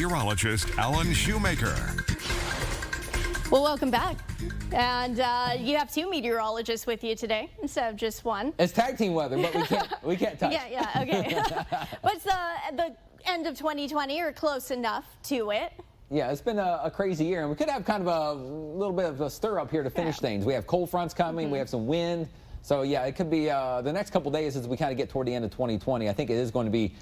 meteorologist Alan Shoemaker. Well, welcome back. And you have two meteorologists with you today instead of just one. It's tag team weather, but we can't touch. Yeah, okay. But it's the end of 2020 or close enough to it. Yeah, it's been a crazy year, and we could have kind of a little bit of a stir up here to finish things. We have cold fronts coming, we have some wind. So yeah, it could be the next couple days as we kind of get toward the end of 2020. I think it is going to be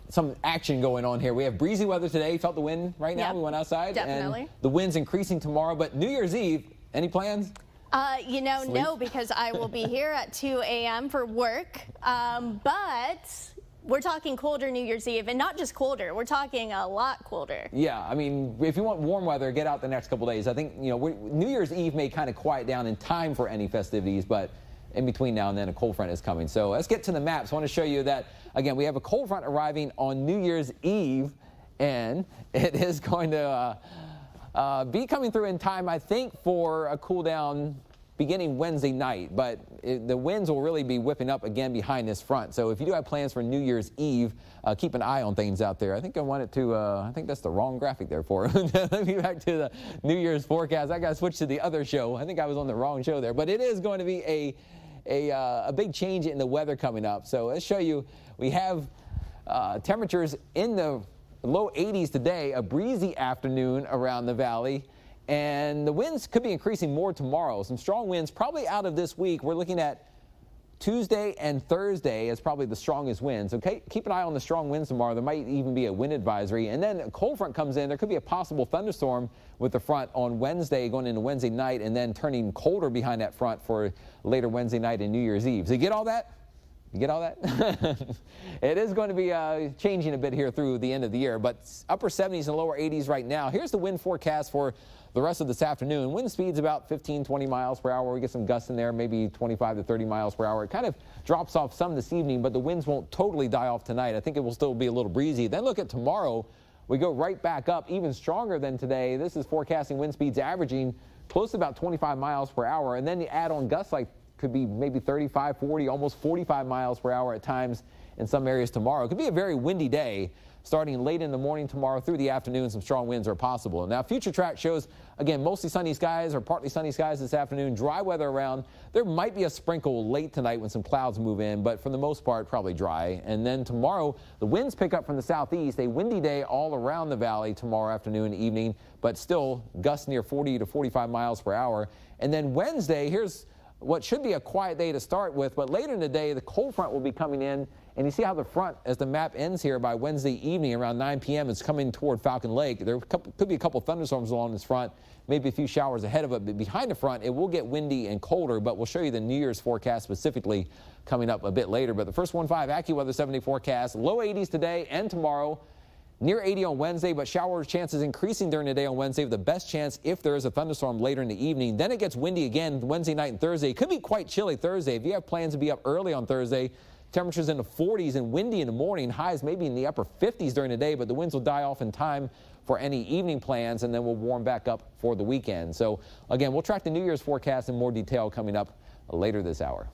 some action going on here. We have breezy weather today. Felt the wind right now. Yep, we went outside. definitely. And the wind's increasing tomorrow. But New Year's Eve, any plans? You know, no, because I will be here at 2 a.m. for work. But we're talking colder New Year's Eve, and not just colder. We're talking a lot colder. Yeah, I mean, if you want warm weather, get out the next couple days. I think, you know, New Year's Eve may kind of quiet down in time for any festivities, but in between now and then a cold front is coming. So let's get to the maps. I want to show you that, again, we have a cold front arriving on New Year's Eve, and it is going to be coming through in time, I think, for a cool down beginning Wednesday night. But the winds will really be whipping up again behind this front. So if you do have plans for New Year's Eve, keep an eye on things out there. I think I want it to, I think that's the wrong graphic there for it. Let me back to the New Year's forecast. I got to switch to the other show. I think I was on the wrong show there. But it is going to be a big change in the weather coming up. So let's show you. We have temperatures in the low 80s today, a breezy afternoon around the valley, and the winds could be increasing more tomorrow. Some strong winds probably out of this week. We're looking at Tuesday and Thursday as probably the strongest winds. Okay, keep an eye on the strong winds tomorrow. There might even be a wind advisory. And then a cold front comes in. There could be a possible thunderstorm with the front on Wednesday, going into Wednesday night, and then turning colder behind that front for later Wednesday night and New Year's Eve. So you get all that? You get all that? It is going to be changing a bit here through the end of the year, but upper 70s and lower 80s right now. Here's the wind forecast for the rest of this afternoon. Wind speeds about 15, 20 miles per hour. We get some gusts in there, maybe 25 to 30 miles per hour. It kind of drops off some this evening, but the winds won't totally die off tonight. I think it will still be a little breezy. Then look at tomorrow. We go right back up, even stronger than today. This is forecasting wind speeds averaging close to about 25 miles per hour. And then you add on gusts like could be maybe 35, 40, almost 45 miles per hour at times in some areas tomorrow. It could be a very windy day starting late in the morning tomorrow through the afternoon. Some strong winds are possible. Now, FUTURETRACK shows, again, mostly sunny skies or partly sunny skies this afternoon. Dry weather around. There might be a sprinkle late tonight when some clouds move in, but for the most part, probably dry. And then tomorrow, the winds pick up from the southeast. A windy day all around the valley tomorrow afternoon and evening, but still gusts near 40 to 45 miles per hour. And then Wednesday, here's what should be a quiet day to start with, but later in the day, the cold front will be coming in, and you see how the front, as the map ends here by Wednesday evening around 9 p.m., it's coming toward Falcon Lake. There could be a couple thunderstorms along this front, maybe a few showers ahead of it, but behind the front, it will get windy and colder, but we'll show you the New Year's forecast specifically coming up a bit later. But the first 1-5 AccuWeather 7-day forecast, low 80s today and tomorrow. Near 80 on Wednesday, but shower chances increasing during the day on Wednesday with the best chance if there is a thunderstorm later in the evening. Then it gets windy again Wednesday night and Thursday. It could be quite chilly Thursday. If you have plans to be up early on Thursday, temperatures in the 40s and windy in the morning. Highs maybe in the upper 50s during the day, but the winds will die off in time for any evening plans, and then we'll warm back up for the weekend. So, again, we'll track the New Year's forecast in more detail coming up later this hour.